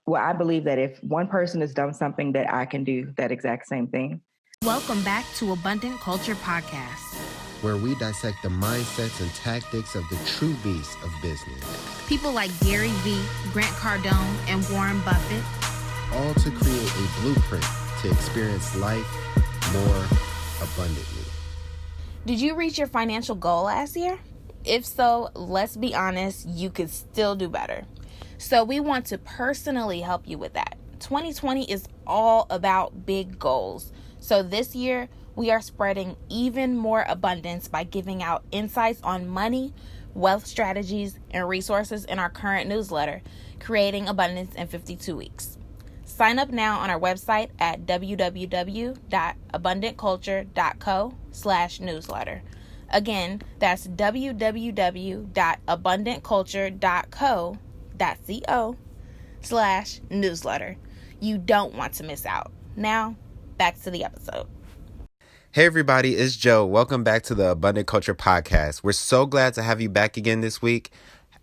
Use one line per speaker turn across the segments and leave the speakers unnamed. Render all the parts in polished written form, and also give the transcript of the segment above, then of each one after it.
Well, I believe that if one person has done something, that I can do that exact same thing.
Welcome back to Abundant Culture Podcast,
where we dissect the mindsets and tactics of the true beasts of business.
People like Gary Vee, Grant Cardone, and Warren Buffett.
All to create a blueprint to experience life more abundantly.
Did you reach your financial goal last year? If so, let's be honest, you could still do better. So we want to personally help you with that. 2020 is all about big goals. So this year, we are spreading even more abundance by giving out insights on money, wealth strategies, and resources in our current newsletter, Creating Abundance in 52 Weeks. Sign up now on our website at www.abundantculture.co/newsletter. Again, that's www.abundantculture.co/newsletter. You don't want to miss out. Now, back to the episode.
Hey everybody, it's Joe. Welcome back to the Abundant Culture Podcast. We're so glad to have you back again this week.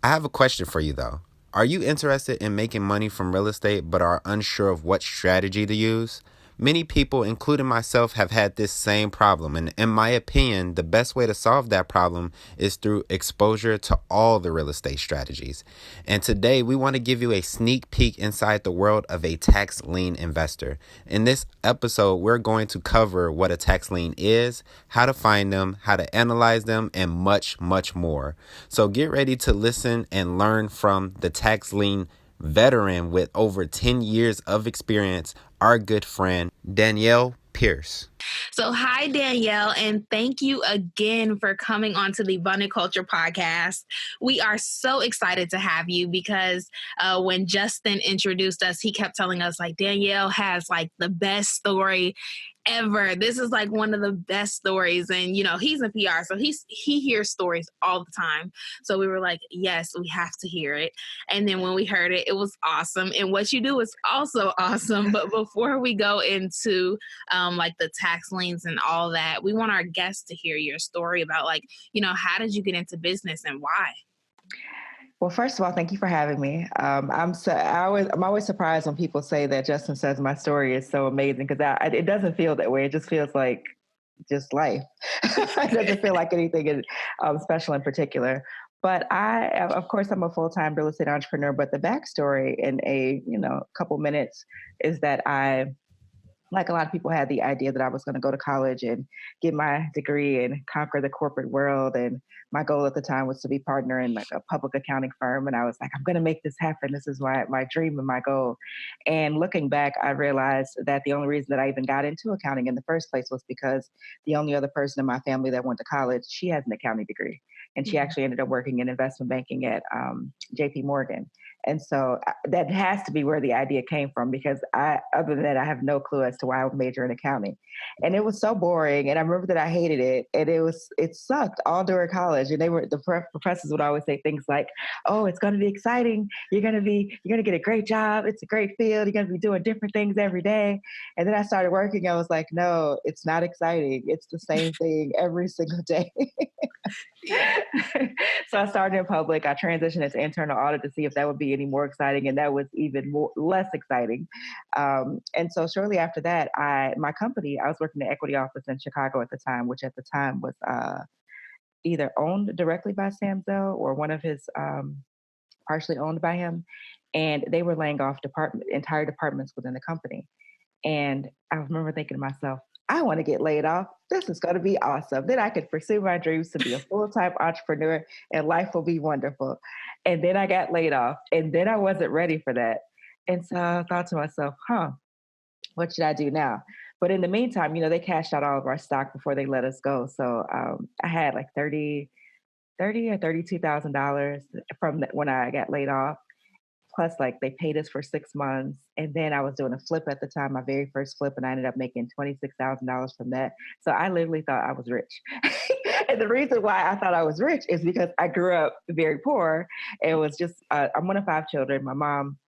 I have a question for you though. Are you interested in making money from real estate but are unsure of what strategy to use? Many people, including myself, have had this same problem, and in my opinion, the best way to solve that problem is through exposure to all the real estate strategies. And today, we want to give you a sneak peek inside the world of a tax lien investor. In this episode, we're going to cover what a tax lien is, how to find them, how to analyze them, and much, much more. So get ready to listen and learn from the tax lien veteran with over 10 years of experience, our good friend, Danielle Pierce.
So hi, Danielle, and thank you again for coming on to the Abundant Culture Podcast. We are so excited to have you because when Justin introduced us, he kept telling us like Danielle has like the best story ever. This is like one of the best stories. And, you know, he's in PR, so he hears stories all the time. So we were like, yes, we have to hear it. And then when we heard it, it was awesome. And what you do is also awesome. But before we go into like the tax liens and all that, we want our guests to hear your story about like, you know, how did you get into business and why?
Well, first of all, thank you for having me. I'm always surprised when people say that Justin says my story is so amazing because it doesn't feel that way. It just feels like just life. It doesn't feel like anything special in particular. But of course, I'm a full-time real estate entrepreneur. But the backstory in a couple minutes is that like a lot of people had the idea that I was going to go to college and get my degree and conquer the corporate world. And my goal at the time was to be partner in like a public accounting firm. And I was like, I'm going to make this happen. This is my dream and my goal. And looking back, I realized that the only reason that I even got into accounting in the first place was because the only other person in my family that went to college, she has an accounting degree. And she actually ended up working in investment banking at JP Morgan. And so that has to be where the idea came from because other than that, I have no clue as to why I would major in accounting. And it was so boring. And I remember that I hated it. And it sucked all during college. And the professors would always say things like, oh, it's going to be exciting. You're going to get a great job. It's a great field. You're going to be doing different things every day. And then I started working. I was like, no, it's not exciting. It's the same thing every single day. So I started in public. I transitioned into internal audit to see if that would be any more exciting, and that was even less exciting. And so shortly after that, my company, I was working in the equity office in Chicago at the time, which at the time was either owned directly by Sam Zell or one of his partially owned by him, and they were laying off entire departments within the company. And I remember thinking to myself, I want to get laid off. This is going to be awesome. Then I could pursue my dreams to be a full-time entrepreneur and life will be wonderful. And then I got laid off and then I wasn't ready for that. And so I thought to myself, what should I do now? But in the meantime, they cashed out all of our stock before they let us go. So I had like $30,000 or $32,000 from when I got laid off. Plus, like they paid us for 6 months. And then I was doing a flip at the time, my very first flip, and I ended up making $26,000 from that. So I literally thought I was rich. And the reason why I thought I was rich is because I grew up very poor. It was just, I'm one of 5 children. My mom,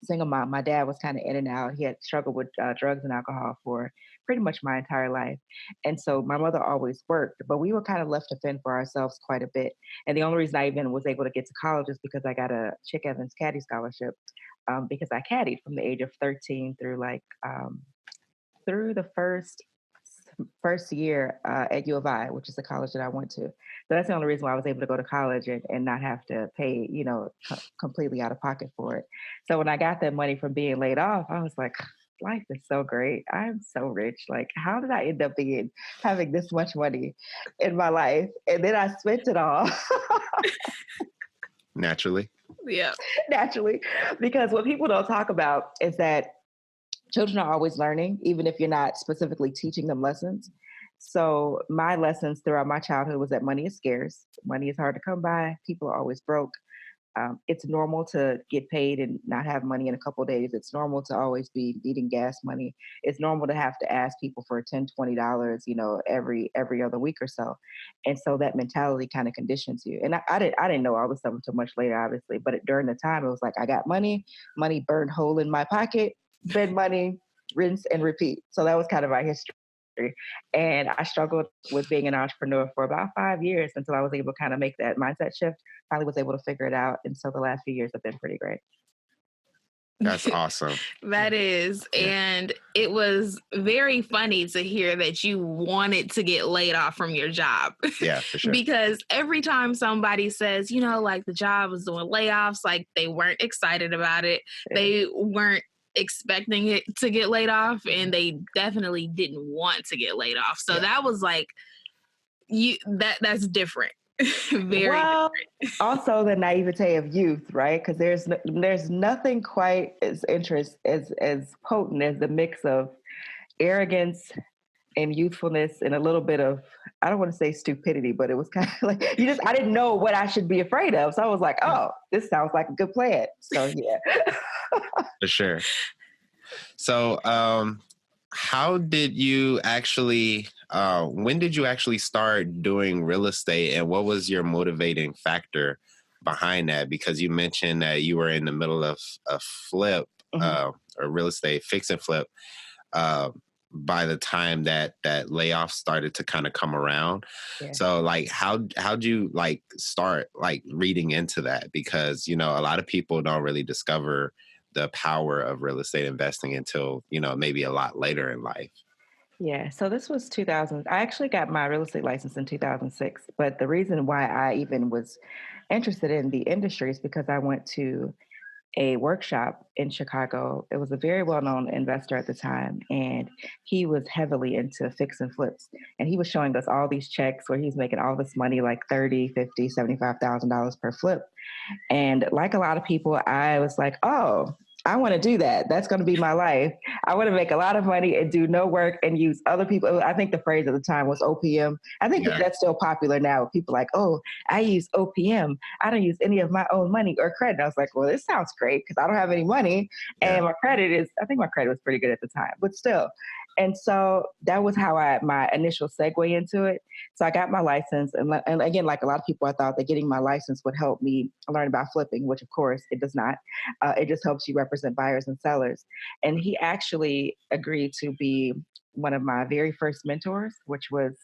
single mom. My dad was kind of in and out. He had struggled with drugs and alcohol for pretty much my entire life. And so my mother always worked, but we were kind of left to fend for ourselves quite a bit. And the only reason I even was able to get to college is because I got a Chick Evans Caddy scholarship because I caddied from the age of 13 through the first year at U of I, which is the college that I went to. So that's the only reason why I was able to go to college and not have to pay, completely out of pocket for it. So when I got that money from being laid off, I was like, life is so great. I'm so rich. Like, how did I end up having this much money in my life? And then I spent it all.
Naturally.
Yeah.
Naturally. Because what people don't talk about is that children are always learning, even if you're not specifically teaching them lessons. So my lessons throughout my childhood was that money is scarce, money is hard to come by, people are always broke. It's normal to get paid and not have money in a couple of days. It's normal to always be needing gas money. It's normal to have to ask people for $10, $20, every other week or so. And so that mentality kind of conditions you. And I didn't know all this stuff until much later, obviously. But during the time, it was like I got money burned hole in my pocket, spend money, rinse and repeat. So that was kind of my history. And I struggled with being an entrepreneur for about 5 years until I was able to kind of make that mindset shift. Finally was able to figure it out. And so the last few years have been pretty great.
That's awesome.
That is.
Yeah.
And it was very funny to hear that you wanted to get laid off from your job.
Yeah, for sure.
Because every time somebody says, like the job was doing layoffs, like they weren't excited about it.
Yeah.
They weren't expecting it to get laid off, and they definitely didn't want to get laid off. So that was like that's different. Very different.
Also the naivete of youth, right? Because there's nothing quite as as potent as the mix of arrogance and youthfulness and a little bit of, I don't want to say stupidity, but it was kind of like I didn't know what I should be afraid of. So I was like, oh, this sounds like a good plan. So yeah.
For sure. So how did you actually when did you actually start doing real estate, and what was your motivating factor behind that? Because you mentioned that you were in the middle of a flip or real estate fix and flip by the time that layoff started to kind of come around. Yeah. So like how'd you like start like reading into that? Because a lot of people don't really discover the power of real estate investing until maybe a lot later in life.
Yeah, so this was 2000. I actually got my real estate license in 2006, but the reason why I even was interested in the industry is because I went to a workshop in Chicago. It was a very well-known investor at the time, and he was heavily into fix and flips. And he was showing us all these checks where he's making all this money, like $30,000, $50,000, $75,000 per flip. And like a lot of people, I was like, oh, I want to do that. That's going to be my life. I want to make a lot of money and do no work and use other people. I think the phrase at the time was OPM. I think that's still popular now. People like, oh, I use OPM. I don't use any of my own money or credit. I was like, well, this sounds great because I don't have any money. And I think my credit was pretty good at the time, but still. And so that was how my initial segue into it. So I got my license. And again, like a lot of people, I thought that getting my license would help me learn about flipping, which of course it does not. It just helps you represent buyers and sellers. And he actually agreed to be one of my very first mentors, which was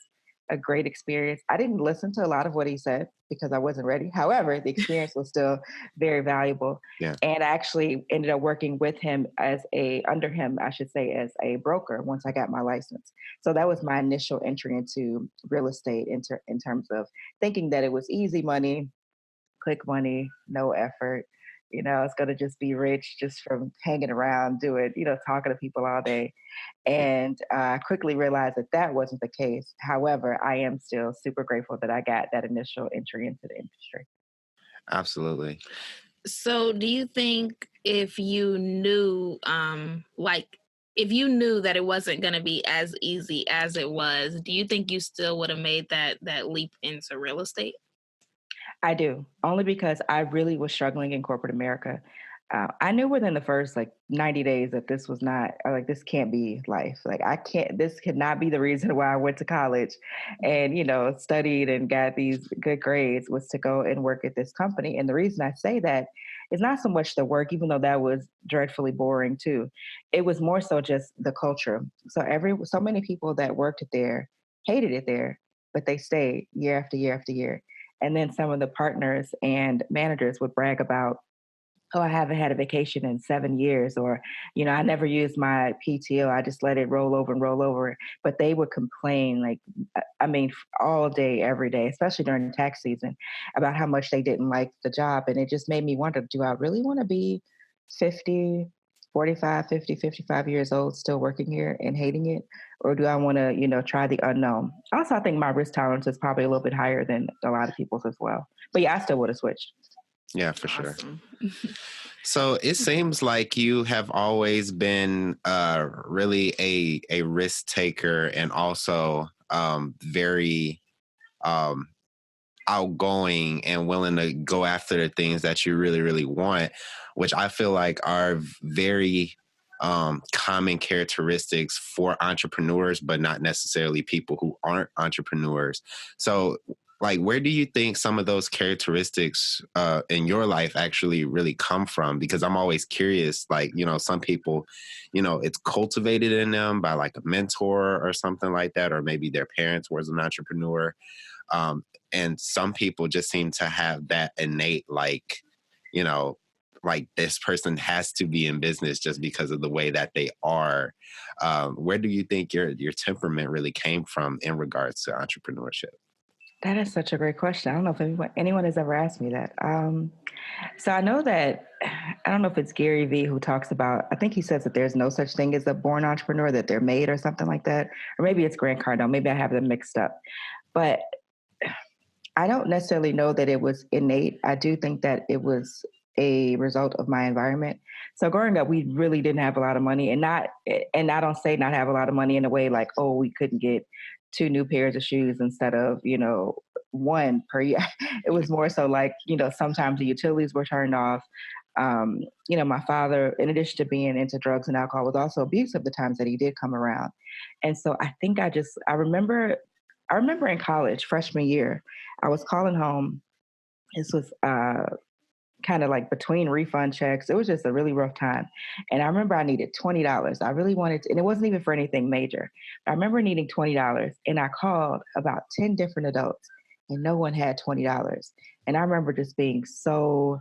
a great experience. I didn't listen to a lot of what he said because I wasn't ready. However, the experience was still very valuable. Yeah. And I actually ended up working with him under him, I should say, as a broker once I got my license. So that was my initial entry into real estate in terms of thinking that it was easy money, quick money, no effort. It's going to just be rich just from hanging around, doing, talking to people all day. And I quickly realized that wasn't the case. However, I am still super grateful that I got that initial entry into the industry.
Absolutely.
So do you think if you knew, if you knew that it wasn't going to be as easy as it was, do you think you still would have made that leap into real estate?
I do, only because I really was struggling in corporate America. I knew within the first 90 days that this was not this can't be life. This could not be the reason why I went to college and, studied and got these good grades was to go and work at this company. And the reason I say that is not so much the work, even though that was dreadfully boring too. It was more so just the culture. So many people that worked there hated it there, but they stayed year after year after year. And then some of the partners and managers would brag about oh, I haven't had a vacation in 7 years, or, I never used my PTO. I just let it roll over and roll over. But they would complain, like, I mean, all day, every day, especially during tax season, about how much they didn't like the job. And it just made me wonder, do I really want to be 50, 45, 50, 55 years old, still working here and hating it? Or do I want to, try the unknown? Also, I think my risk tolerance is probably a little bit higher than a lot of people's as well. But yeah, I still would have switched.
Yeah, for sure.
Awesome.
So it seems like you have always been really a risk taker, and also very outgoing and willing to go after the things that you really, really want, which I feel like are very common characteristics for entrepreneurs, but not necessarily people who aren't entrepreneurs. So, like, where do you think some of those characteristics in your life actually really come from? Because I'm always curious, like, some people, it's cultivated in them by like a mentor or something like that, or maybe their parents was an entrepreneur. Um, and some people just seem to have that innate, like, you know, like this person has to be in business just because of the way that they are. Where do you think your temperament really came from in regards to entrepreneurship?
That is such a great question. I don't know if anyone has ever asked me that. So I know that, I don't know if it's Gary Vee who talks about, I think he says that there's no such thing as a born entrepreneur, that they're made or something like that. Or maybe it's Grant Cardone. Maybe I have them mixed up. But I don't necessarily know that it was innate. I do think that it was a result of my environment. So growing up, we really didn't have a lot of money, and I don't say not have a lot of money in a way like, oh, we couldn't get two new pairs of shoes instead of, one per year. It was more so like, sometimes the utilities were turned off. My father, in addition to being into drugs and alcohol, was also abusive the times that he did come around. And so I think I remember in college, freshman year, I was calling home. This was kind of like between refund checks. It was just a really rough time. And I remember I needed $20. I really wanted to, and it wasn't even for anything major. I remember needing $20, and I called about 10 different adults, and no one had $20. And I remember just being so,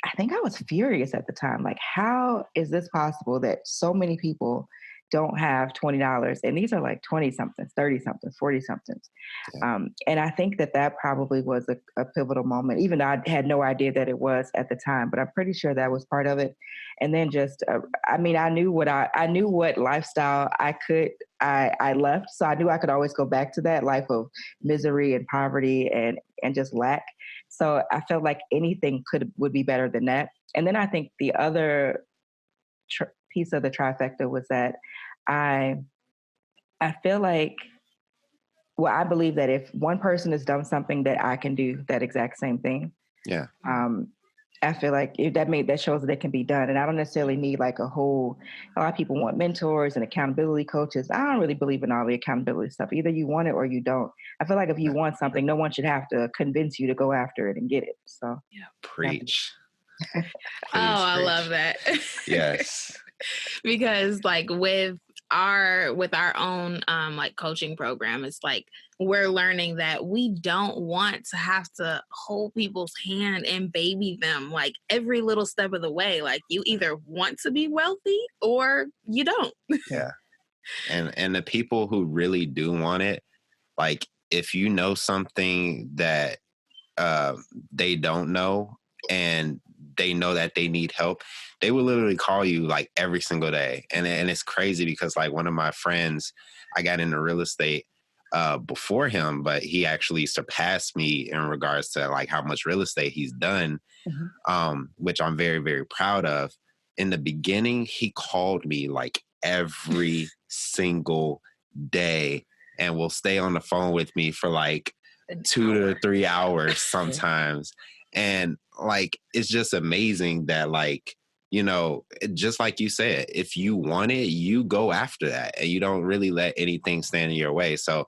I think I was furious at the time. Like, how is this possible that so many people don't have $20? And these are like 20 somethings, 30 somethings, 40 somethings.
Yeah.
And I think that probably was a pivotal moment, even though I had no idea that it was at the time, but I'm pretty sure that was part of it. And then just, I knew I knew what lifestyle I left. So I knew I could always go back to that life of misery and poverty and just lack. So I felt like anything would be better than that. And then I think the other piece of the trifecta was that I feel like, well, I believe that if one person has done something, that I can do that exact same thing.
Yeah.
I feel like that shows that it can be done. And I don't necessarily need like a lot of people want mentors and accountability coaches. I don't really believe in all the accountability stuff. Either you want it or you don't. I feel like if you want something, no one should have to convince you to go after it and get it. So
Yeah.
Preach.
Preach. I love that.
Yes.
Because like with our own like coaching program, it's like we're learning that we don't want to have to hold people's hand and baby them like every little step of the way. Like you either want to be wealthy or you don't.
Yeah. And the people who really do want it, like if you know something that they don't know, and they know that they need help, they will literally call you like every single day. And it's crazy because like one of my friends, I got into real estate before him, but he actually surpassed me in regards to like how much real estate he's done, which I'm very, very proud of. In the beginning, he called me like every single day and will stay on the phone with me for like 2 to 3 hours sometimes. And like, it's just amazing that like, just like you said, if you want it, you go after that and you don't really let anything stand in your way. So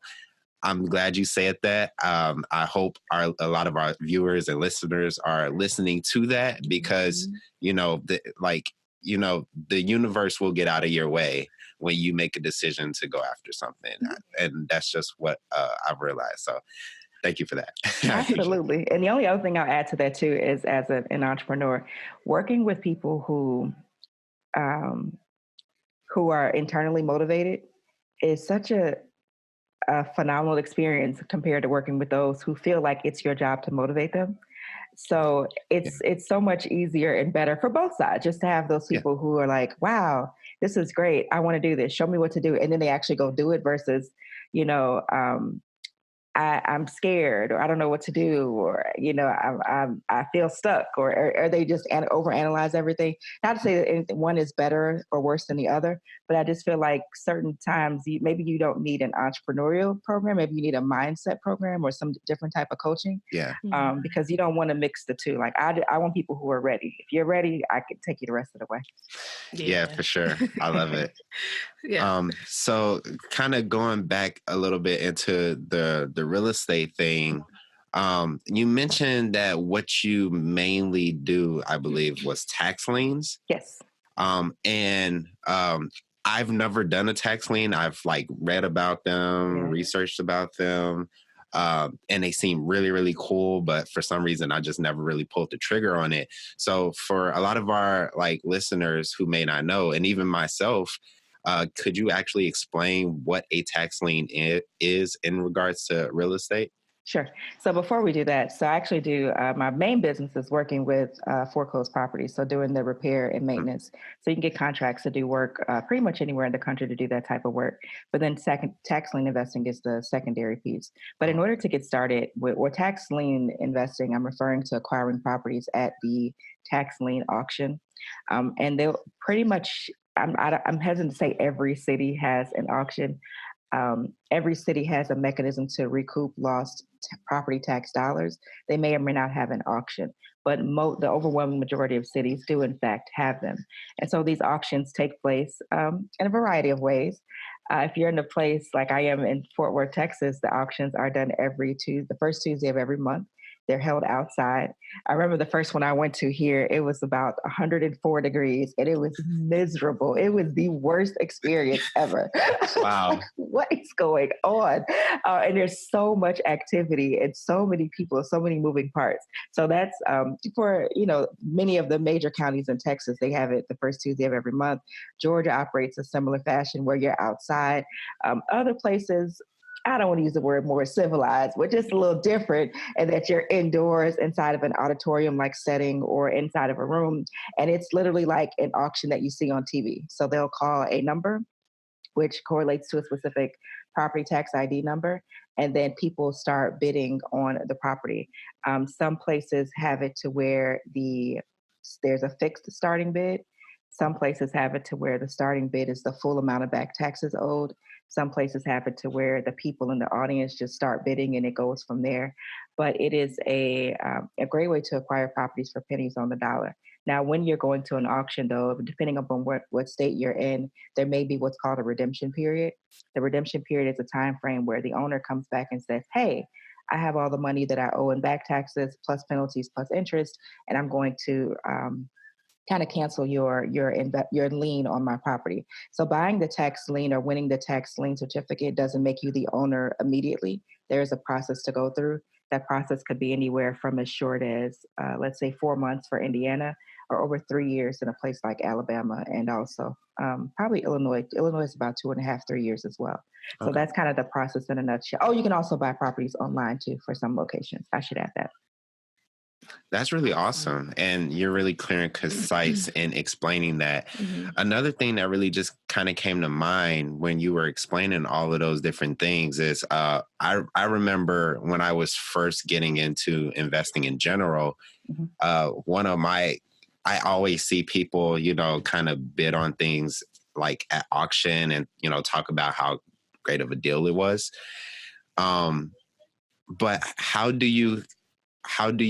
I'm glad you said that. I hope a lot of our viewers and listeners are listening to that because, the universe will get out of your way when you make a decision to go after something. And that's just what I've realized. So thank you for that.
Absolutely. And the only other thing I'll add to that too is as an entrepreneur, working with people um, who are internally motivated is such a phenomenal experience compared to working with those who feel like it's your job to motivate them. So
Yeah.
it's so much easier and better for both sides just to have those
Yeah.
people who are like, wow, this is great. I want to do this. Show me what to do. And then they actually go do it versus, you know, I'm scared, or I don't know what to do, or I feel stuck, or they just overanalyze everything. Not to say that one is better or worse than the other, but I just feel like certain times maybe you don't need an entrepreneurial program, maybe you need a mindset program or some different type of coaching,
Yeah.
because you don't want to mix the two. Like I want people who are ready. If you're ready, I can take you the rest of the way.
Yeah, for sure. I love it.
Yeah.
So kind of going back a little bit into the real estate thing, you mentioned that what you mainly do, I believe, was tax liens.
Yes.
And I've never done a tax lien. I've like read about them, researched about them. And they seem really, really cool, but for some reason I just never really pulled the trigger on it. So for a lot of our like listeners who may not know, and even myself, could you actually explain what a tax lien is in regards to real estate?
Sure. So before we do that, so I actually do my main business is working with foreclosed properties, so doing the repair and maintenance. So you can get contracts to do work pretty much anywhere in the country to do that type of work. But then second, tax lien investing is the secondary piece. But in order to get started with tax lien investing, I'm referring to acquiring properties at the tax lien auction, and they'll pretty much. I'm hesitant to say every city has an auction. Every city has a mechanism to recoup lost property tax dollars. They may or may not have an auction, but the overwhelming majority of cities do, in fact, have them. And so these auctions take place in a variety of ways. If you're in a place like I am in Fort Worth, Texas, the auctions are done the first Tuesday of every month. They're held outside. I remember the first one I went to here, it was about 104 degrees and it was miserable. It was the worst experience ever.
Wow.
Like, what is going on? And there's so much activity and so many people, so many moving parts. So that's for, many of the major counties in Texas, they have it the first Tuesday of every month. Georgia operates a similar fashion where you're outside. Other places, I don't want to use the word more civilized, but just a little different, and that you're indoors inside of an auditorium like setting or inside of a room. And it's literally like an auction that you see on TV. So they'll call a number, which correlates to a specific property tax ID number, and then people start bidding on the property. Some places have it to where there's a fixed starting bid. Some places have it to where the starting bid is the full amount of back taxes owed. Some places have it to where the people in the audience just start bidding and it goes from there. But it is a great way to acquire properties for pennies on the dollar. Now, when you're going to an auction, though, depending upon what state you're in, there may be what's called a redemption period. The redemption period is a time frame where the owner comes back and says, hey, I have all the money that I owe in back taxes plus penalties plus interest, and I'm going to kind of cancel your lien on my property. So buying the tax lien or winning the tax lien certificate doesn't make you the owner immediately. There's a process to go through. That process could be anywhere from as short as, let's say, 4 months for Indiana, or over 3 years in a place like Alabama, and also probably Illinois. Illinois is about 2.5, 3 years as well. So that's kind of the process in a nutshell. Oh, you can also buy properties online too for some locations. I should add that.
That's really awesome. And you're really clear and concise in explaining that.
Mm-hmm.
Another thing that really just kind of came to mind when you were explaining all of those different things is I remember when I was first getting into investing in general, I always see people, kind of bid on things like at auction and, talk about how great of a deal it was. But how do you combat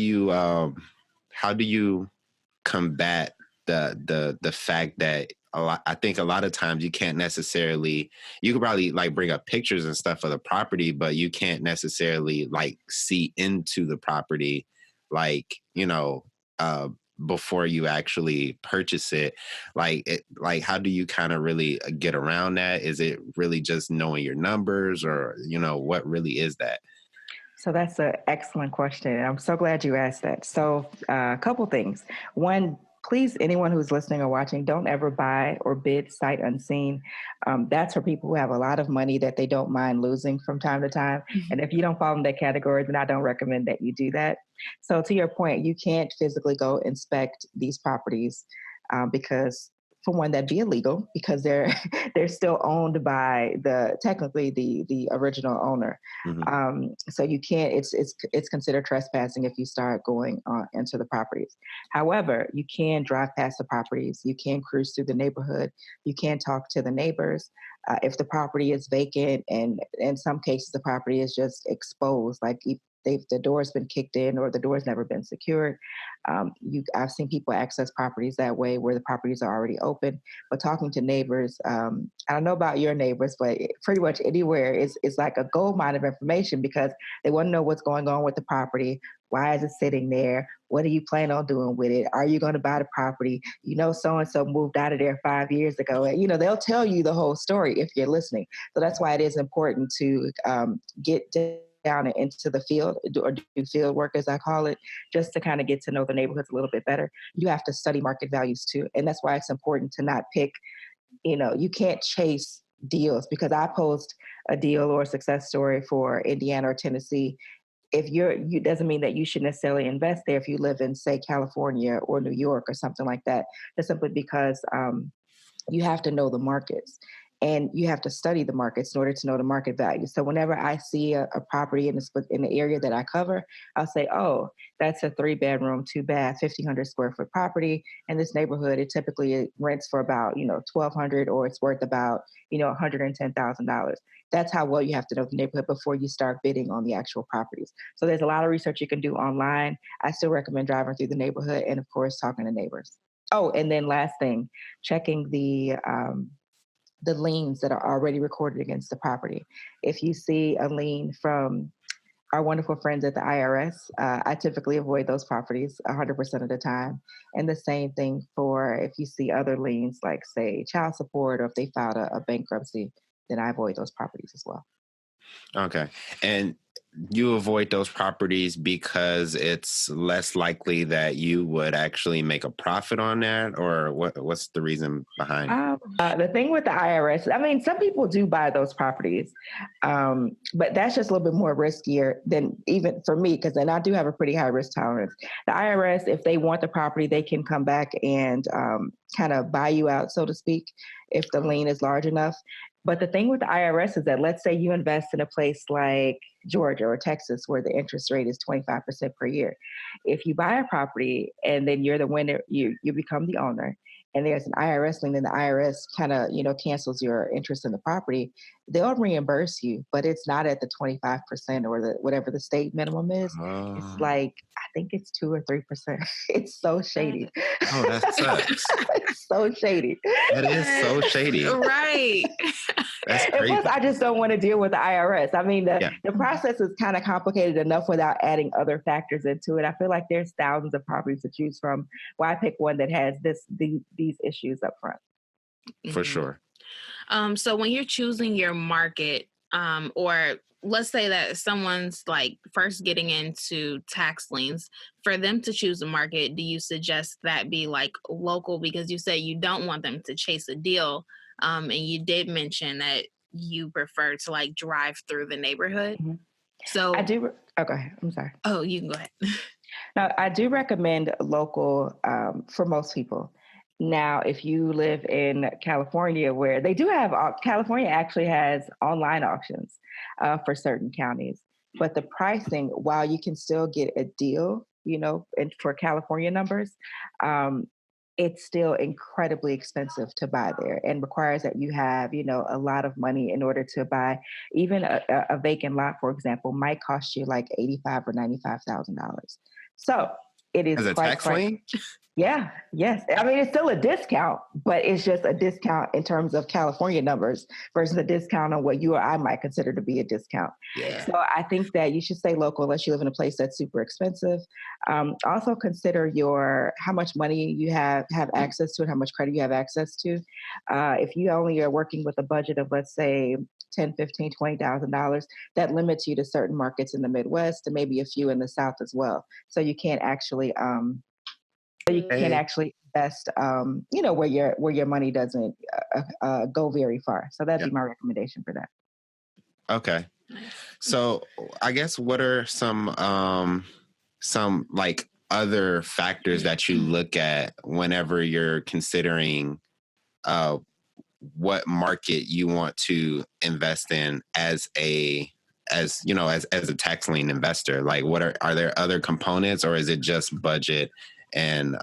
the fact that I think a lot of times you can't necessarily, you could probably like bring up pictures and stuff of the property, but you can't necessarily like see into the property, like, before you actually purchase it. Like how do you kind of really get around that? Is it really just knowing your numbers, or, what really is that?
So that's an excellent question. And I'm so glad you asked that. So a couple things. One, please, anyone who's listening or watching, don't ever buy or bid sight unseen. That's for people who have a lot of money that they don't mind losing from time to time. And if you don't fall in that category, then I don't recommend that you do that. So to your point, you can't physically go inspect these properties because for one, that'd be illegal because they're they're still owned by technically the original owner.
Mm-hmm.
So you can't. It's considered trespassing if you start going into the properties. However, you can drive past the properties. You can cruise through the neighborhood. You can talk to the neighbors. If the property is vacant, and in some cases the property is just exposed, like if the door's been kicked in or the door's never been secured. I've seen people access properties that way where the properties are already open. But talking to neighbors, I don't know about your neighbors, but pretty much anywhere is like a gold mine of information because they want to know what's going on with the property. Why is it sitting there? What are you planning on doing with it? Are you going to buy the property? So and so moved out of there 5 years ago. And, they'll tell you the whole story if you're listening. So that's why it is important to get down into the field or do field work, as I call it, just to kind of get to know the neighborhoods a little bit better. You have to study market values too. And that's why it's important to not pick, you can't chase deals because I post a deal or a success story for Indiana or Tennessee. If you doesn't mean that you should necessarily invest there if you live in, say, California or New York or something like that. Just simply because you have to know the markets and you have to study the markets in order to know the market value. So whenever I see a property in the area that I cover, I'll say, oh, that's a 3-bedroom, 2-bath, 1,500 square foot property. In this neighborhood, it typically rents for about, $1,200 or it's worth about, $110,000. That's how well you have to know the neighborhood before you start bidding on the actual properties. So there's a lot of research you can do online. I still recommend driving through the neighborhood and, of course, talking to neighbors. Oh, and then last thing, checking the liens that are already recorded against the property. If you see a lien from our wonderful friends at the IRS, I typically avoid those properties 100% of the time. And the same thing for if you see other liens like, say, child support, or if they filed a bankruptcy, then I avoid those properties as well.
Okay. And you avoid those properties because it's less likely that you would actually make a profit on that, or what's the reason behind it?
The thing with the IRS, I mean, some people do buy those properties, but that's just a little bit more riskier than even for me, because then I do have a pretty high risk tolerance. The IRS, if they want the property, they can come back and kind of buy you out, so to speak, if the lien is large enough. But the thing with the IRS is that, let's say you invest in a place like Georgia or Texas, where the interest rate is 25% per year. If you buy a property and then you're the winner, you become the owner, and there's an IRS lien, then the IRS kind of, cancels your interest in the property. They'll reimburse you, but it's not at the 25% or whatever the state minimum is. It's like, I think it's 2 or 3%. It's so shady.
Oh, that sucks.
It's so shady.
That is so shady.
Right.
That's
And
crazy.
plus, I just don't want to deal with the IRS. I mean, the process is kind of complicated enough without adding other factors into it. I feel like there's thousands of properties to choose from. Why pick one that has these issues up front?
For sure.
So when you're choosing your market, or let's say that someone's like first getting into tax liens, for them to choose a market, do you suggest that be like local? Because you say you don't want them to chase a deal. And you did mention that you prefer to like drive through the neighborhood.
Mm-hmm.
So
I do. Oh, go ahead. I'm sorry.
Oh, you can go ahead.
Now, I do recommend local for most people. Now, if you live in California, where they do have, California actually has online auctions for certain counties, but the pricing, while you can still get a deal, and for California numbers, it's still incredibly expensive to buy there and requires that you have, a lot of money in order to buy. Even a vacant lot, for example, might cost you like $85,000 or $95,000. So it is
as a
quite
tax lien.
Yeah, yes. I mean, it's still a discount, but it's just a discount in terms of California numbers versus a discount on what you or I might consider to be a discount.
Yeah.
So I think that you should stay local unless you live in a place that's super expensive. Also consider how much money you have access to and how much credit you have access to. If you only are working with a budget of, let's say, 10, 15, $20,000, that limits you to certain markets in the Midwest and maybe a few in the South as well. So you can't actually
Hey.
invest, where your money doesn't go very far. So that'd
Yeah.
be my recommendation for that.
Okay. So I guess what are some like other factors that you look at whenever you're considering uh what market you want to invest in as a tax lien investor? Like what are there other components, or is it just budget and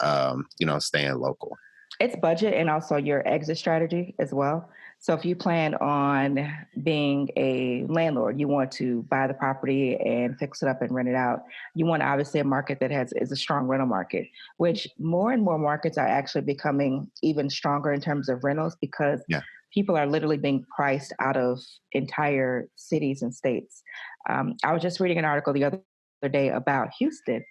staying local?
It's budget and also your exit strategy as well. So if you plan on being a landlord, you want to buy the property and fix it up and rent it out. You want obviously a market that is a strong rental market, which more and more markets are actually becoming even stronger in terms of rentals because
Yeah.
people are literally being priced out of entire cities and states. I was just reading an article the other day about Houston.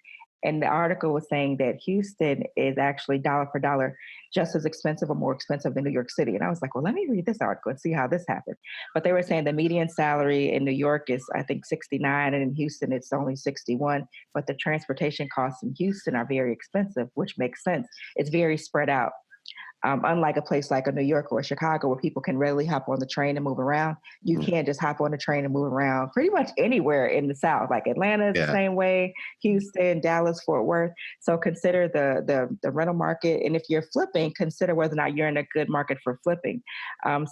And the article was saying that Houston is actually dollar for dollar just as expensive or more expensive than New York City. And I was like, well, let me read this article and see how this happened. But they were saying the median salary in New York is, I think, 69, and in Houston, it's only 61. But the transportation costs in Houston are very expensive, which makes sense. It's very spread out. Unlike a place like a New York or Chicago where people can readily hop on the train and move around, you can't just hop on the train and move around pretty much anywhere in the South. Like Atlanta is the same way, Houston, Dallas, Fort Worth. So consider the rental market. And if you're flipping, consider whether or not you're in a good market for flipping.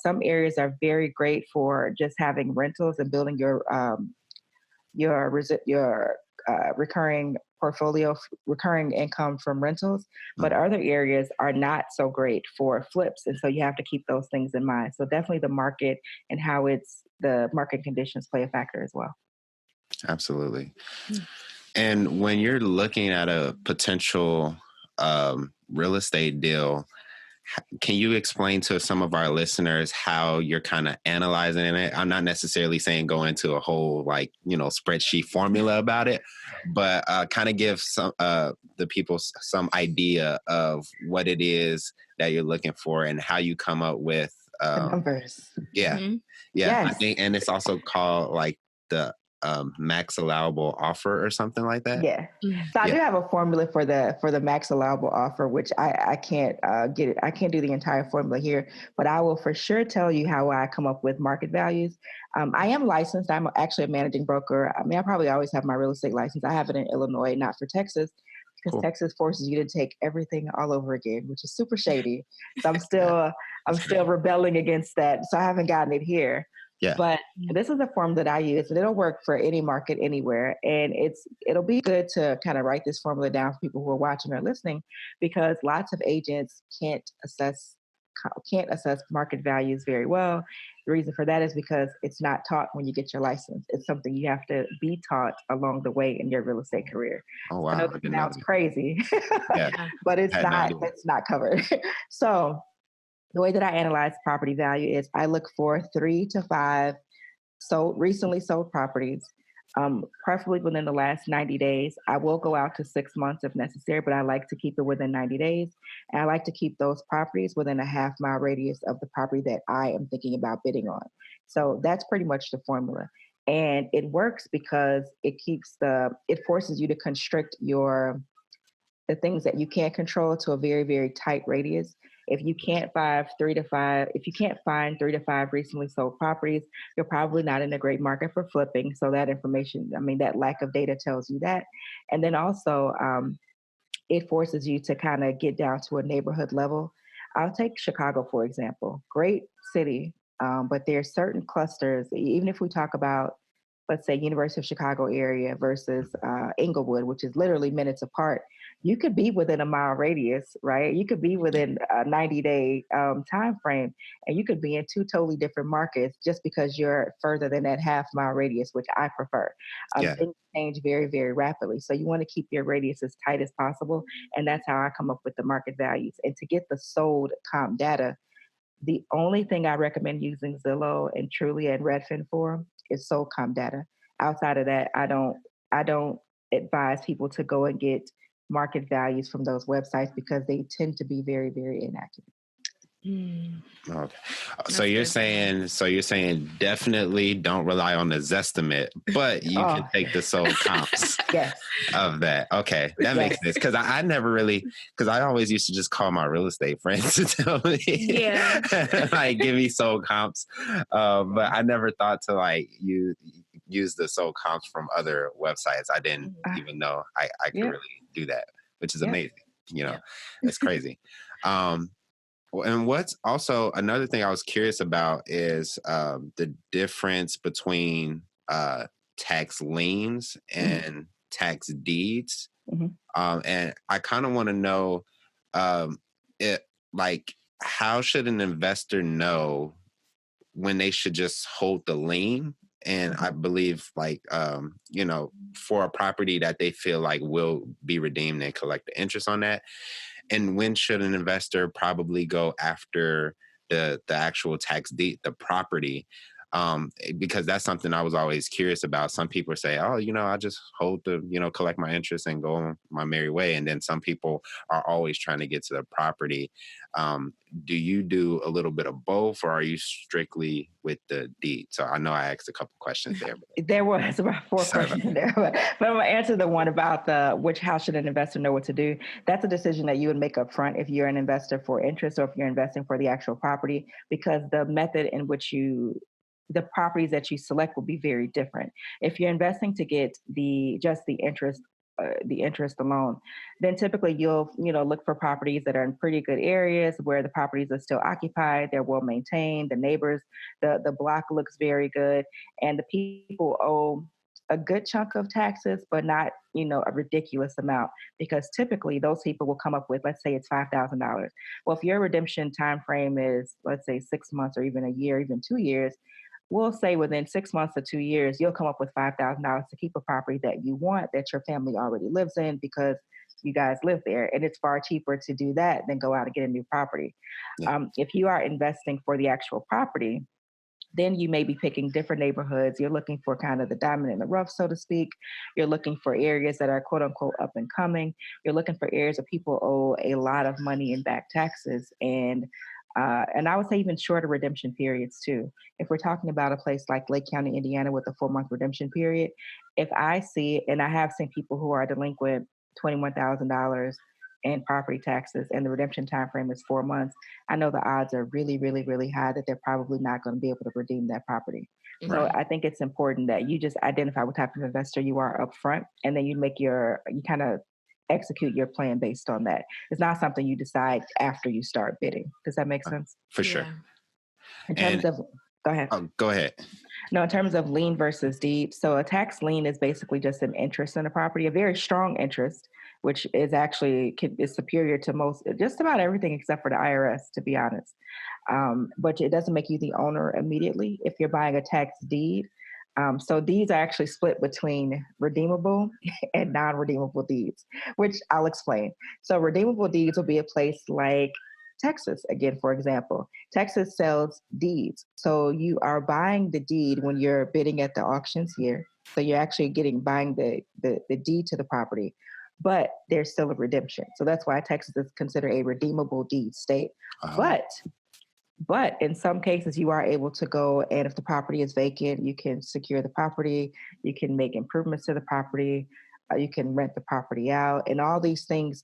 Some areas are very great for just having rentals and building your recurring portfolio, recurring income from rentals, but other areas are not so great for flips. And so you have to keep those things in mind. So definitely the market and how the market conditions play a factor as well.
Absolutely. And when you're looking at a potential real estate deal, can you explain to some of our listeners how you're kind of analyzing it? I'm not necessarily saying go into a whole spreadsheet formula about it, but kind of give some the people some idea of what it is that you're looking for and how you come up with
The numbers.
Yeah.
Mm-hmm.
Yeah.
Yes.
I think, and it's also called like the max allowable offer or something like that.
Yeah. So I do have a formula for the max allowable offer, which I can't get it. I can't do the entire formula here, but I will for sure tell you how I come up with market values. I am licensed. I'm actually a managing broker. I mean, I probably always have my real estate license. I have it in Illinois, not for Texas, because
Cool.
Texas forces you to take everything all over again, which is super shady. So I'm still rebelling against that. So I haven't gotten it here.
Yeah.
But this is a form that I use, and it'll work for any market anywhere. And it'll be good to kind of write this formula down for people who are watching or listening, because lots of agents can't assess market values very well. The reason for that is because it's not taught when you get your license. It's something you have to be taught along the way in your real estate career.
Oh wow!
I know this sounds crazy, but it's not. It's not covered. So the way that I analyze property value is I look for 3 to 5 recently sold properties, preferably within the last 90 days. I will go out to 6 months if necessary, but I like to keep it within 90 days. And I like to keep those properties within a half-mile radius of the property that I am thinking about bidding on. So that's pretty much the formula. And it works because it forces you to constrict the things that you can't control to a very, very tight radius. If you can't find 3 to 5 recently sold properties, you're probably not in a great market for flipping. So that information, that lack of data tells you that. And then also, it forces you to kind of get down to a neighborhood level. I'll take Chicago, for example. Great city, but there are certain clusters, even if we talk about, let's say, University of Chicago area versus Inglewood, which is literally minutes apart. you could be within a mile radius, right? You could be
Yeah.
within a 90-day time frame, and you could be in two totally different markets just because you're further than that half-mile radius, which I prefer.
Yeah.
Things change very, very rapidly. So you want to keep your radius as tight as possible. And that's how I come up with the market values. And to get the sold comp data, the only thing I recommend using Zillow and Trulia and Redfin for is sold comp data. Outside of that, I don't advise people to go and get market values from those websites because they tend to be very, very inaccurate.
Mm,
Okay.
that's good to know.
So you're saying definitely don't rely on the Zestimate, but you
Oh,
can take the sold comps
yes,
of that. Okay. That makes
yes.
sense. Cause I never really, cause I always used to just call my real estate friends to tell me,
Yeah.
like, give me sold comps. But I never thought to like use the sold comps from other websites. I didn't
Uh,
even know I could
yeah,
really do that, which is
yeah.
amazing. You know,
Yeah.
it's crazy. Um, and what's also another thing I was curious about is the difference between tax liens
Mhm,
and tax deeds.
mhm.
And I kind of want to know um, it like how should an investor know when they should just hold the lien? And I believe for a property that they feel like will be redeemed and collect the interest on that, and when should an investor probably go after the actual tax deed, the property? Because that's something I was always curious about. Some people say, oh, I just hold the, collect my interest and go on my merry way. And then some people are always trying to get to the property. Do you do a little bit of both, or are you strictly with the deed? So I know I asked a couple questions there, but
There was about four
sorry about
questions there, but I'm gonna answer the one about how should an investor know what to do. That's a decision that you would make up front if you're an investor for interest or if you're investing for the actual property, because the method in which the properties that you select will be very different. If you're investing to get just the interest alone, then typically you'll look for properties that are in pretty good areas where the properties are still occupied, they're well maintained, the neighbors, the block looks very good, and the people owe a good chunk of taxes, but not a ridiculous amount, because typically those people will come up with, let's say it's $5,000. Well, if your redemption time frame is, let's say, 6 months or even a year, even 2 years, we'll say within 6 months to 2 years, you'll come up with $5,000 to keep a property that you want, that your family already lives in because you guys live there. And it's far cheaper to do that than go out and get a new property.
yeah,
If you are investing for the actual property, then you may be picking different neighborhoods. You're looking for kind of the diamond in the rough, so to speak. You're looking for areas that are quote unquote up and coming. You're looking for areas where people owe a lot of money in back taxes, and I would say even shorter redemption periods too. If we're talking about a place like Lake County, Indiana, with a 4 month redemption period, if I see, and I have seen people who are delinquent $21,000 in property taxes, and the redemption time frame is 4 months, I know the odds are really, really, really high that they're probably not going to be able to redeem that property. So
right.
Mm-hmm.
I think it's important that you just identify what type of investor you are up front, and then you kind of execute your plan based on that. It's not something you decide after you start bidding. Does that make sense?
For sure.
Yeah.
In terms
And
of, go ahead.
go ahead.
No, in terms of lien versus deed. So a tax lien is basically just an interest in a property, a very strong interest, which is actually is superior to most, just about everything except for the IRS, to be honest. But it doesn't make you the owner immediately if you're buying a tax deed. So deeds are actually split between redeemable and non-redeemable deeds, which I'll explain. So redeemable deeds will be a place like Texas, again, for example. Texas sells deeds. So you are buying the deed when you're bidding at the auctions here. So you're actually buying the deed to the property, but there's still a redemption. So that's why Texas is considered a redeemable deed state.
Um,
But in some cases, you are able to go, and if the property is vacant, you can secure the property, you can make improvements to the property, you can rent the property out, and all these things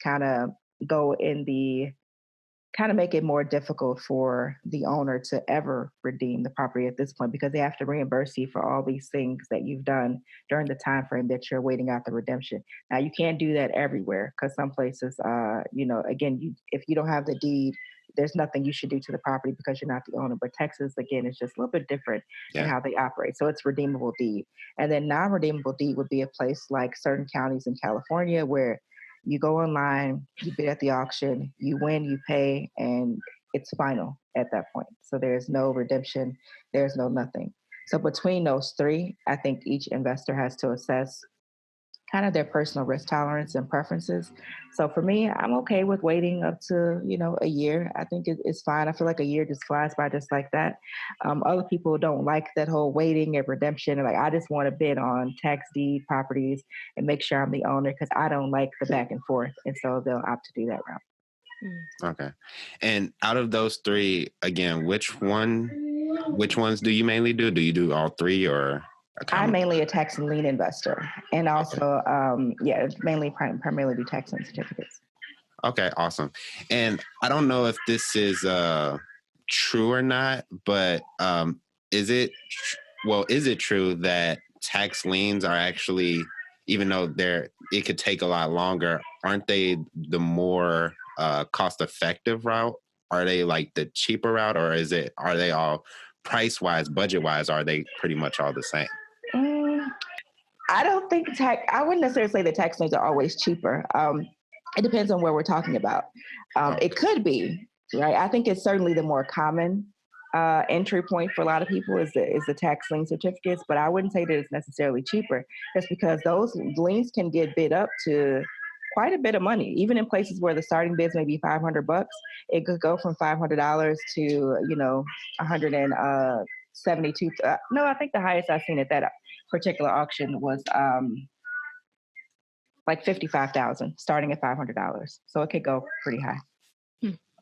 go in the kind of make it more difficult for the owner to ever redeem the property at this point, because they have to reimburse you for all these things that you've done during the time frame that you're waiting out the redemption. Now you can't do that everywhere, because some places, again, if you don't have the deed, there's nothing you should do to the property because you're not the owner. But Texas, again, is just a little bit different in
yeah.
how they operate. So it's redeemable deed. And then non-redeemable deed would be a place like certain counties in California where You go online, you bid at the auction, you win, you pay, and it's final at that point. So there's no redemption, there's no nothing. So between those three, I think each investor has to assess kind of their personal risk tolerance and preferences. So for me, I'm okay with waiting up to, a year. I think it's fine. I feel like a year just flies by just like that. Other people don't like that whole waiting and redemption. Like, I just want to bid on tax deed properties and make sure I'm the owner because I don't like the back and forth. And so they'll opt to do that route.
Okay. And out of those three, again, which ones do you mainly do? Do you do all three or?
I'm mainly a tax and lien investor, and also, primarily do tax lien certificates.
Okay, awesome. And I don't know if this is true or not, but is it true that tax liens are actually, even though it could take a lot longer, aren't they the more cost-effective route? Are they like the cheaper route, or are they all price-wise, budget-wise, are they pretty much all the same?
I don't think I wouldn't necessarily say the tax liens are always cheaper. It depends on where we're talking about. It could be, right? I think it's certainly the more common entry point for a lot of people is the tax lien certificates, but I wouldn't say that it's necessarily cheaper, just because those liens can get bid up to quite a bit of money. Even in places where the starting bids may be $500, it could go from $500 to $172. No, I think the highest I've seen at that particular auction was like $55,000, starting at $500. So it could go pretty high.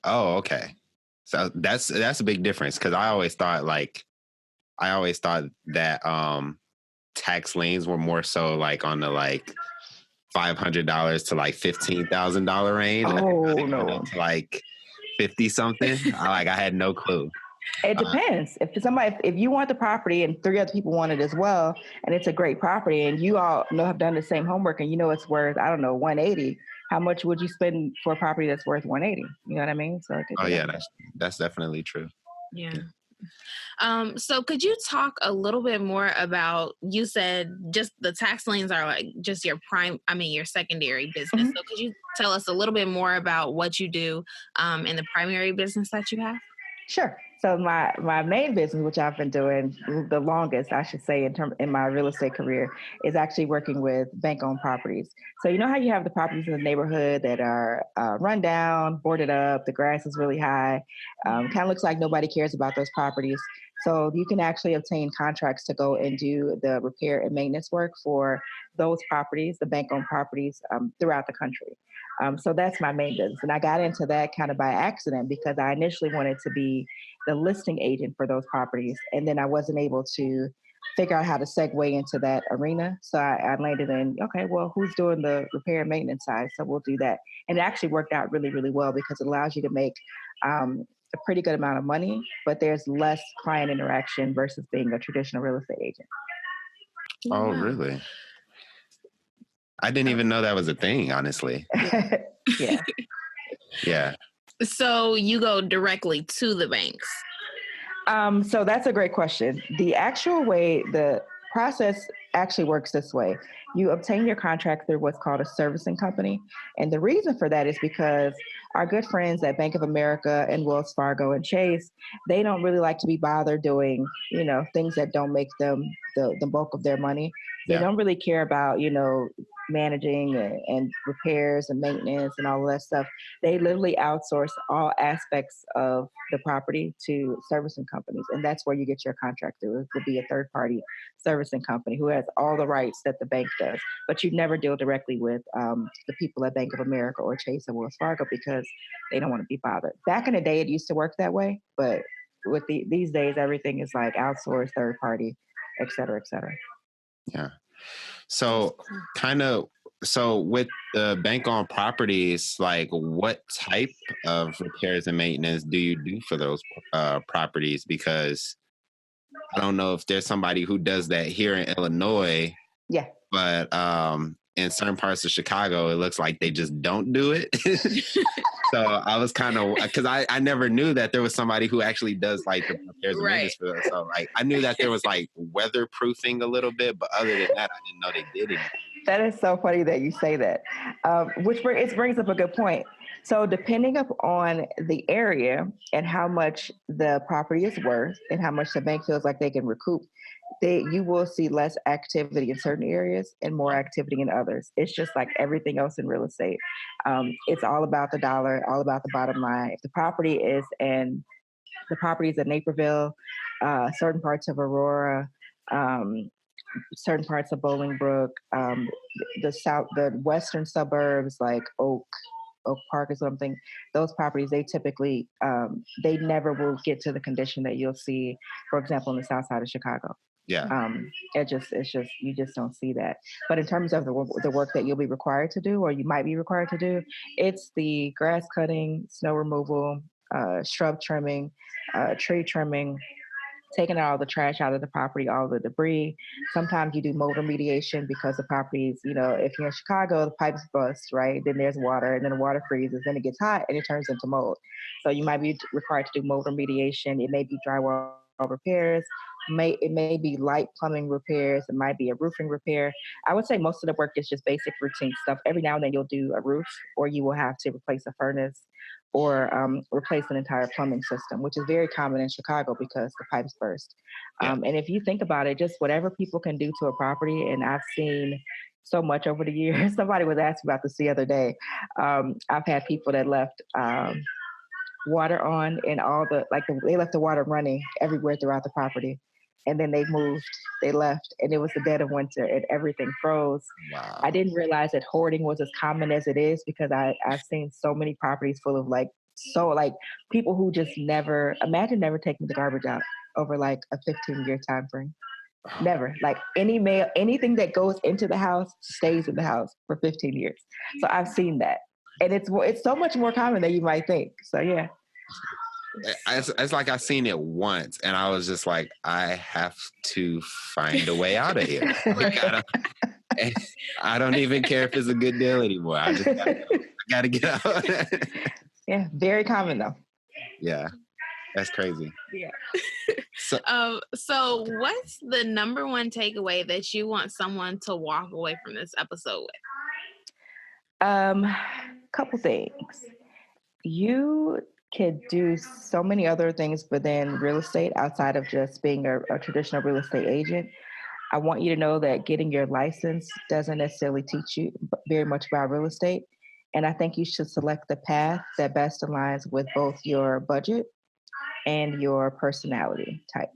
Oh, okay. So that's a big difference, because I always thought that tax liens were more so like on the like $500 to like $15,000 range.
Oh no,
to like 50 something. I had no clue.
It depends. If you want the property and three other people want it as well, and it's a great property, and you all have done the same homework, and it's worth, I don't know, 180. How much would you spend for a property that's worth 180? You know what I mean? So
that's definitely true.
Yeah. So could you talk a little bit more about, you said just the tax liens are like just your secondary business. So could you tell us a little bit more about what you do in the primary business that you have?
Sure. So my main business, which I've been doing the longest, I should say, in my real estate career, is actually working with bank-owned properties. So you know how you have the properties in the neighborhood that are run down, boarded up, the grass is really high, kind of looks like nobody cares about those properties. So you can actually obtain contracts to go and do the repair and maintenance work for those properties, the bank-owned properties throughout the country. So that's my main business. And I got into that kind of by accident because I initially wanted to be the listing agent for those properties. And then I wasn't able to figure out how to segue into that arena. So I landed in, okay, well, who's doing the repair and maintenance side? So we'll do that. And it actually worked out really, really well because it allows you to make a pretty good amount of money, but there's less client interaction versus being a traditional real estate agent.
Oh, really? I didn't even know that was a thing, honestly.
Yeah.
Yeah.
So you go directly to the banks?
So that's a great question. The actual way the process actually works this way. You obtain your contract through what's called a servicing company. And the reason for that is because our good friends at Bank of America and Wells Fargo and Chase, they don't really like to be bothered doing, things that don't make them the bulk of their money. They don't really care about, managing and repairs and maintenance and all of that stuff. They literally outsource all aspects of the property to servicing companies. And that's where you get your contract through. It would be a third party servicing company who has all the rights that the bank does. But you never deal directly with the people at Bank of America or Chase or Wells Fargo because they don't want to be bothered. Back in the day, it used to work that way. But with these days, everything is like outsourced, third party, et cetera, et cetera.
Yeah. So with the bank-owned properties, like what type of repairs and maintenance do you do for those properties? Because I don't know if there's somebody who does that here in Illinois.
Yeah.
But in certain parts of Chicago, it looks like they just don't do it. So I was kind of, because I never knew that there was somebody who actually does like the repairs and maintenance for them. So like I knew that there was like weatherproofing a little bit, but other than that, I didn't know they did it.
That is so funny that you say that, it brings up a good point. So depending upon the area and how much the property is worth and how much the bank feels like they can recoup, you will see less activity in certain areas and more activity in others. It's just like everything else in real estate. It's all about the dollar, all about the bottom line. If the property is in Naperville, certain parts of Aurora, um, certain parts of Bolingbrook, the western suburbs like Oak Park or something. Those properties, they typically they never will get to the condition that you'll see, for example, in the south side of Chicago.
Yeah.
It's just you just don't see that. But in terms of the work that you'll be required to do, or you might be required to do, it's the grass cutting, snow removal, shrub trimming, tree trimming, taking all the trash out of the property, all the debris. Sometimes you do mold remediation because the properties, if you're in Chicago, the pipes bust, right? Then there's water, and then the water freezes, then it gets hot and it turns into mold. So you might be required to do mold remediation. It may be drywall repairs. It may be light plumbing repairs. It might be a roofing repair. I would say most of the work is just basic routine stuff. Every now and then you'll do a roof, or you will have to replace a furnace, or replace an entire plumbing system, which is very common in Chicago because the pipes burst. And if you think about it, just whatever people can do to a property, and I've seen so much over the years. Somebody was asking about this the other day. I've had people that left water on and they left the water running everywhere throughout the property. And then they left, and it was the dead of winter and everything froze.
Wow.
I didn't realize that hoarding was as common as it is, because I've seen so many properties full of people who just never taking the garbage out over like a 15-year time frame. Never. Like anything that goes into the house stays in the house for 15 years. So I've seen that. And it's so much more common than you might think. So yeah.
It's like I seen it once, and I was just like, I have to find a way out of here. Like, I don't even care if it's a good deal anymore. I just gotta get out.
Yeah, very common though.
Yeah, that's crazy.
Yeah.
So what's the number one takeaway that you want someone to walk away from this episode with?
Couple things. You could do so many other things within real estate outside of just being a traditional real estate agent. I want you to know that getting your license doesn't necessarily teach you very much about real estate. And I think you should select the path that best aligns with both your budget and your personality type.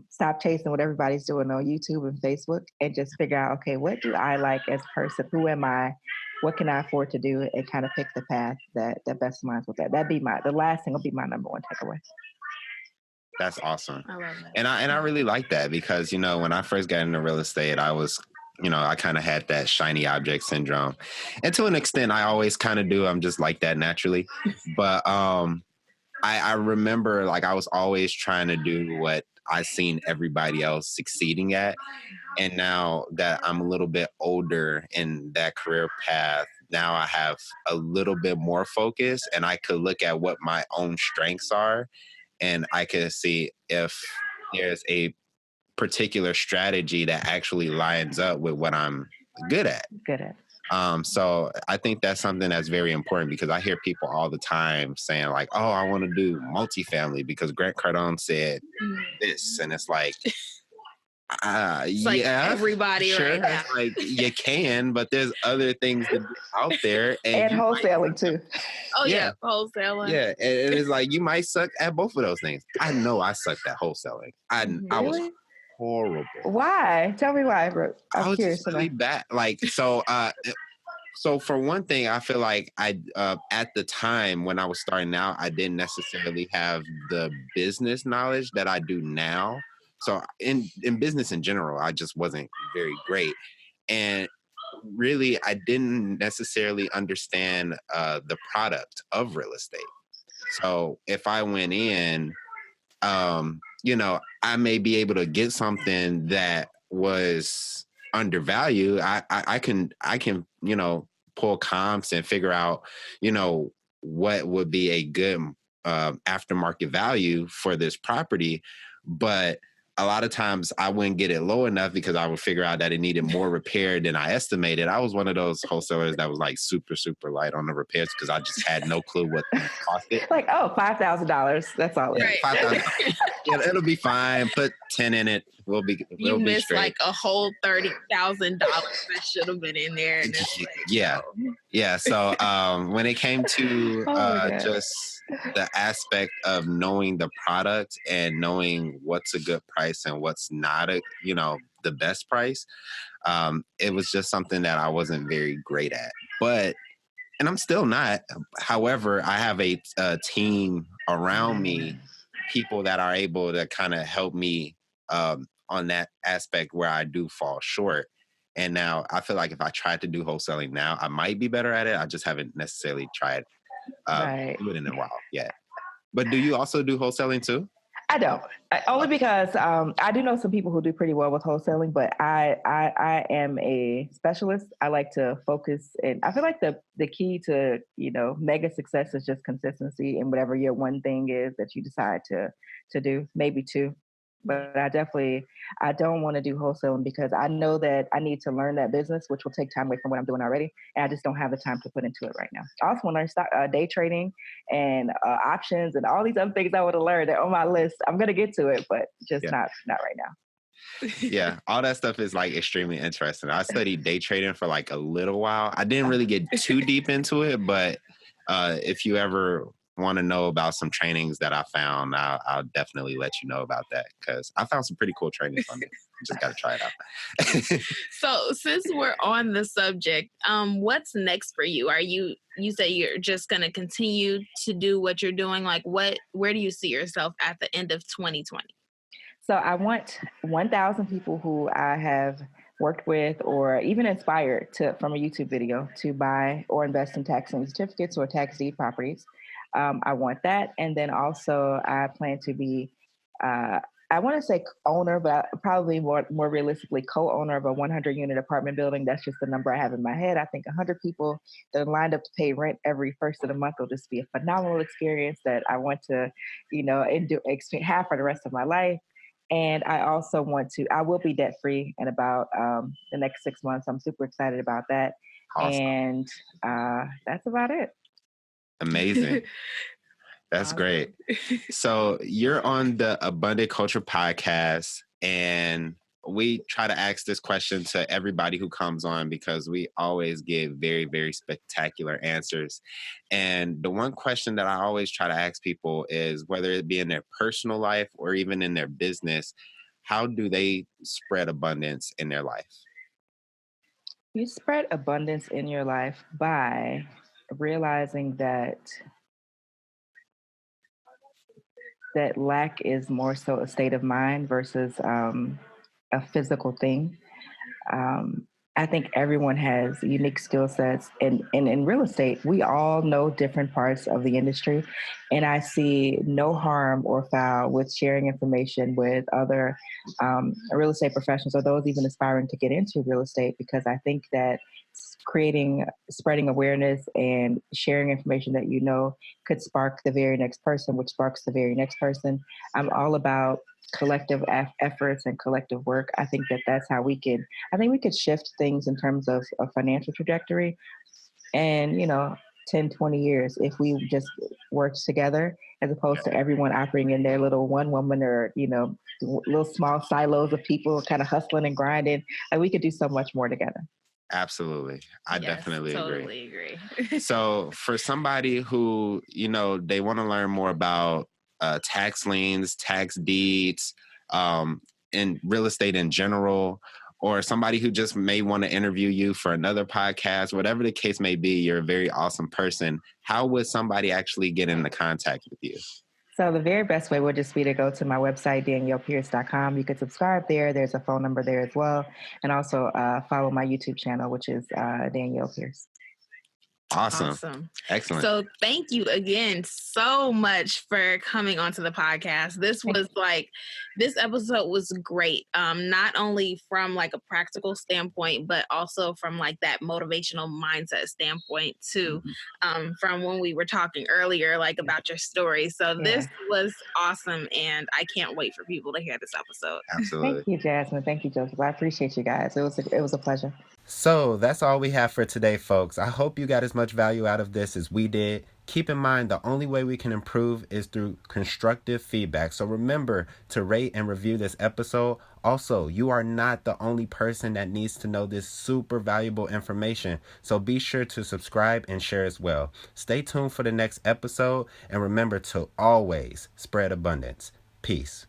Stop chasing what everybody's doing on YouTube and Facebook, and just figure out, okay, what do I like as a person? Who am I? What can I afford to do? And kind of pick the path that best aligns with that. The last thing will be my number one takeaway.
That's awesome.
I love that.
And I really like that, because, when I first got into real estate, I was, I kind of had that shiny object syndrome. And to an extent, I always kind of do. I'm just like that naturally. But I remember, like, I was always trying to do what I seen everybody else succeeding at. And now that I'm a little bit older in that career path, now I have a little bit more focus, and I could look at what my own strengths are, and I can see if there's a particular strategy that actually lines up with what I'm good at. So I think that's something that's very important, because I hear people all the time saying like, oh, I want to do multifamily because Grant Cardone said this. And it's like,
like everybody
sure,
right now.
like you can, but there's other things out there.
And wholesaling too.
Oh yeah, wholesaling.
Yeah, and it's like you might suck at both of those things. I know I sucked at wholesaling. I was horrible.
Why? Tell me why, bro.
I was just really bad. Like, so for one thing, I feel like I at the time when I was starting out, I didn't necessarily have the business knowledge that I do now. So in business in general, I just wasn't very great. And really, I didn't necessarily understand the product of real estate. So if I went in, I may be able to get something that was undervalued. I can, pull comps and figure out, what would be a good aftermarket value for this property. But a lot of times I wouldn't get it low enough because I would figure out that it needed more repair than I estimated. I was one of those wholesalers that was like super, super light on the repairs because I just had no clue what things costed.
Like, oh, $5,000. That's all.
Yeah,
Right.
$5,000. Yeah, it'll be fine. Put 10 in it. We'll be
missed
straight.
like a whole $30,000 that should have been in there. And it's like,
Yeah.
no.
Yeah. So when it came to
Oh my God.
just the aspect of knowing the product and knowing what's a good price and what's not the best price, it was just something that I wasn't very great at. And I'm still not. However, I have a team around me, people that are able to kind of help me on that aspect where I do fall short. And now I feel like if I tried to do wholesaling now, I might be better at it. I just haven't necessarily tried
Right.
do it in a while yet. But do you also do wholesaling too?
I don't. Only because I do know some people who do pretty well with wholesaling, but I am a specialist. I like to focus, and I feel like the key to mega success is just consistency in whatever your one thing is that you decide to do, maybe two. But I don't want to do wholesaling because I know that I need to learn that business, which will take time away from what I'm doing already, and I just don't have the time to put into it right now. I also want to learn day trading and options and all these other things I want to learn. They're on my list. I'm gonna get to it, but just not right now.
Yeah, all that stuff is like extremely interesting. I studied day trading for like a little while. I didn't really get too deep into it, but if you ever want to know about some trainings that I found, I'll definitely let you know about that because I found some pretty cool trainings on it. Just got to try it out.
So since we're on the subject, what's next for you? You say you're just going to continue to do what you're doing? Like where do you see yourself at the end of 2020?
So I want 1,000 people who I have worked with or even inspired from a YouTube video to buy or invest in tax lien certificates or tax deed properties. I want that. And then also I plan to be, I want to say owner, but probably more realistically co-owner of a 100-unit apartment building. That's just the number I have in my head. I think 100 people that are lined up to pay rent every first of the month will just be a phenomenal experience that I want to, have for the rest of my life. And I also I will be debt free in about the next 6 months. I'm super excited about that.
Awesome.
And that's about it.
Amazing. That's
Awesome.
great. So you're on the Abundant Culture podcast, and we try to ask this question to everybody who comes on because we always give very, very spectacular answers. And the one question that I always try to ask people is whether it be in their personal life or even in their business, how do they spread abundance in their life?
You spread abundance in your life by realizing that lack is more so a state of mind versus a physical thing. I think everyone has unique skill sets. And in real estate, we all know different parts of the industry. And I see no harm or foul with sharing information with other real estate professionals or those even aspiring to get into real estate, because I think that spreading awareness and sharing information that could spark the very next person, which sparks the very next person. I'm all about collective efforts and collective work. I think that's how we could shift things in terms of a financial trajectory. And 10, 20 years if we just worked together as opposed to everyone operating in their little one woman or little small silos of people kind of hustling and grinding. And we could do so much more together.
Absolutely. I definitely
totally agree.
So for somebody who, they want to learn more about tax liens, tax deeds, and real estate in general, or somebody who just may want to interview you for another podcast, whatever the case may be, you're a very awesome person. How would somebody actually get into contact with you?
So the very best way would just be to go to my website, DaniellePierce.com. You could subscribe there. There's a phone number there as well. And also follow my YouTube channel, which is Danielle Pierce.
Awesome. Excellent.
So thank you again so much for coming onto the podcast. This episode was great. Not only from like a practical standpoint, but also from like that motivational mindset standpoint too. From when we were talking earlier, like about your story. So this was awesome, and I can't wait for people to hear this episode.
Absolutely.
Thank you, Jasmine. Thank you, Joseph. I appreciate you guys. It was a pleasure.
So that's all we have for today, folks. I hope you got as much value out of this as we did. Keep in mind, the only way we can improve is through constructive feedback. So remember to rate and review this episode. Also, you are not the only person that needs to know this super valuable information. So be sure to subscribe and share as well. Stay tuned for the next episode. And remember to always spread abundance. Peace.